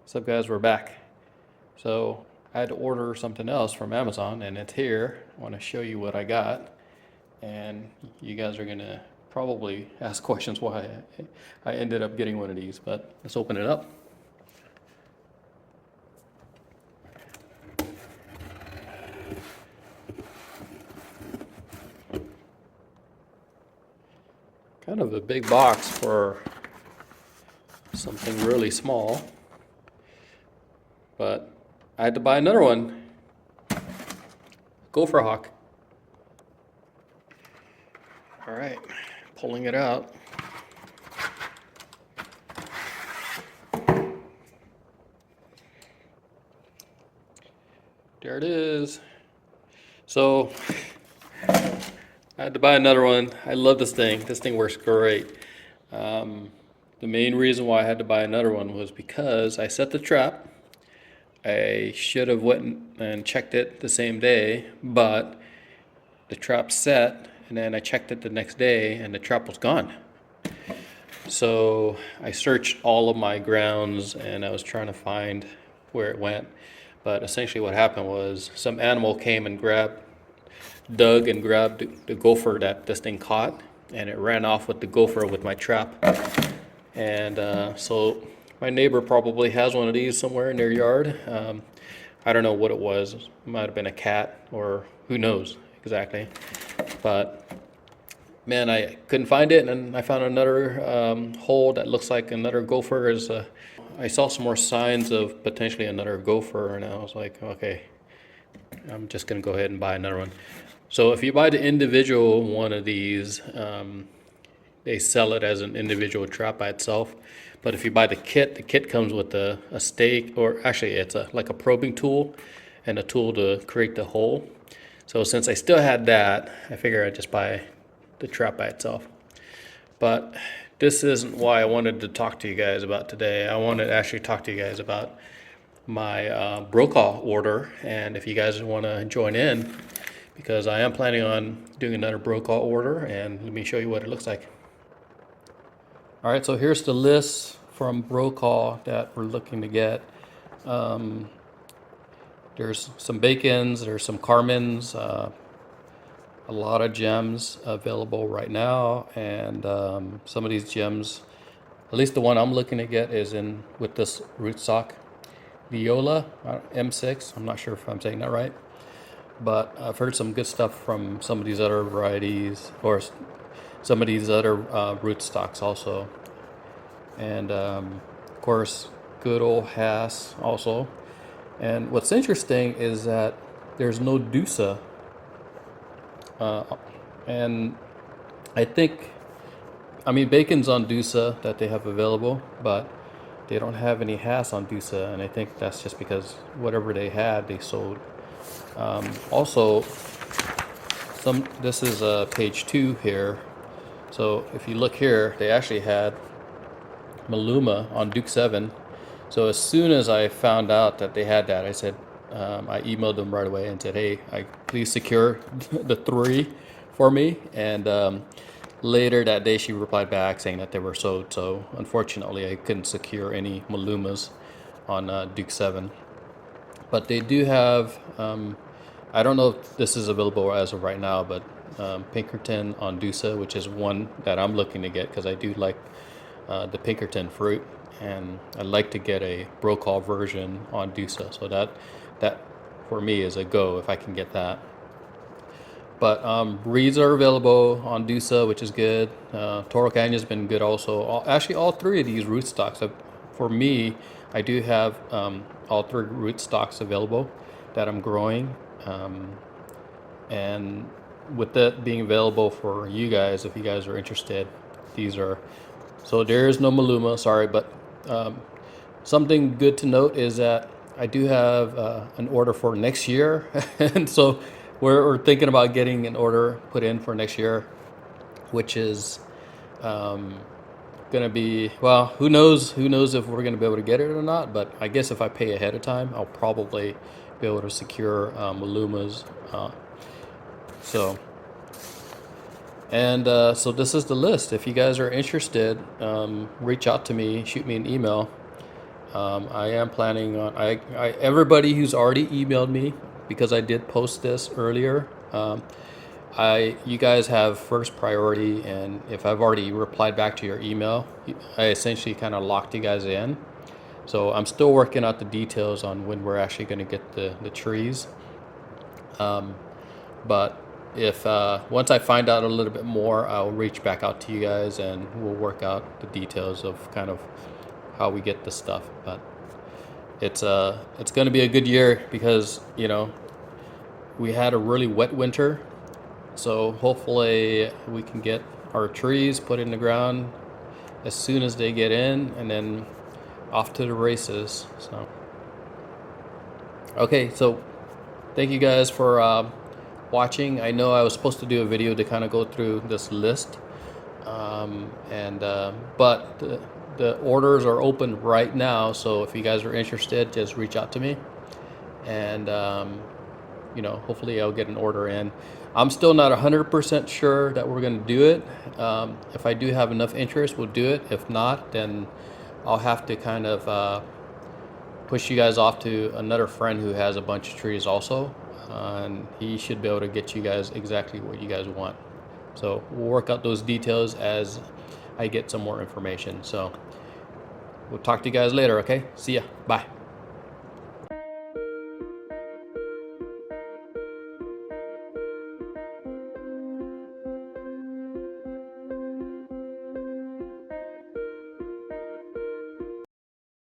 What's up, guys? We're back. So I had to order something else from Amazon and it's here. I want to show you what I got, and you guys are gonna probably ask questions why I ended up getting one of these, but let's open it up. Kind of a big box for something really small, but I had to buy another one. Gopher hawk. All right, pulling it out. There it is. So I had to buy another one. I love this thing. This thing works great. The main reason why I had to buy another one was because I set the trap. I should have went and checked it the same day, but the trap set, and then I checked it the next day and the trap was gone. So I searched all of my grounds and I was trying to find where it went. But essentially what happened was some animal came and dug and grabbed the gopher that this thing caught, and it ran off with the gopher with my trap. And so my neighbor probably has one of these somewhere in their yard. I don't know what it was. It might have been a cat, or who knows exactly. But man, I couldn't find it, and I found another hole that looks like another gopher. I saw some more signs of potentially another gopher, and I was like, okay, I'm just gonna go ahead and buy another one. So if you buy the individual one of these, they sell it as an individual trap by itself. But if you buy the kit comes with a stake, or actually it's like a probing tool and a tool to create the hole. So since I still had that, I figured I'd just buy the trap by itself. But this isn't why I wanted to talk to you guys about today. I wanted to actually talk to you guys about my Brokaw order, and if you guys want to join in, because I am planning on doing another Brokaw order, and let me show you what it looks like. All right, so here's the list from Brokaw that we're looking to get. There's some Bacons, there's some Carmens, a lot of gems available right now, and some of these gems, at least the one I'm looking to get, is in with this rootstock, Leola M6. I'm not sure if I'm saying that right, but I've heard some good stuff from some of these other varieties, or some of these other rootstocks also. And of course, good old Hass also. And what's interesting is that there's no Dusa. And I mean, Bacon's on Dusa that they have available, but they don't have any Hass on Dusa, and I think that's just because whatever they had, they sold. Also, this is page 2 here. So if you look here, they actually had Maluma on Duke 7. So as soon as I found out that they had that, I said, I emailed them right away and said, hey, please secure the 3 for me. And later that day, she replied back saying that they were sold. So unfortunately, I couldn't secure any Malumas on Duke 7. But they do have, I don't know if this is available as of right now, but Pinkerton on Dusa, which is one that I'm looking to get because I do like the Pinkerton fruit, and I'd like to get a Brokaw version on Dusa. So that for me is a go if I can get that. But breeds are available on Dusa, which is good. Toro Canyon's been good also. Actually, all 3 of these rootstocks, for me, I do have all 3 rootstocks available that I'm growing. And with that being available for you guys, if you guys are interested, these are. So there is no Maluma, sorry, but something good to note is that I do have an order for next year, and so we're thinking about getting an order put in for next year, which is gonna be, well, who knows if we're gonna be able to get it or not. But I guess if I pay ahead of time, I'll probably be able to secure Malumas. So this is the list. If you guys are interested, reach out to me, shoot me an email. I am planning on everybody who's already emailed me, because I did post this earlier. You guys have first priority, and if I've already replied back to your email, I essentially kind of locked you guys in. So I'm still working out the details on when we're actually going to get the trees. But if once I find out a little bit more, I'll reach back out to you guys and we'll work out the details of kind of how we get the stuff. But it's going to be a good year because, you know, we had a really wet winter. So hopefully we can get our trees put in the ground as soon as they get in, and then off to the races. So okay, so thank you guys for watching. I know I was supposed to do a video to kind of go through this list, but the orders are open right now, so if you guys are interested, just reach out to me, and you know, hopefully I'll get an order in. I'm still not 100% sure that we're going to do it. If I do have enough interest, we'll do it. If not, then I'll have to kind of push you guys off to another friend who has a bunch of trees also, and he should be able to get you guys exactly what you guys want. So we'll work out those details as I get some more information. So we'll talk to you guys later, okay? See ya. Bye.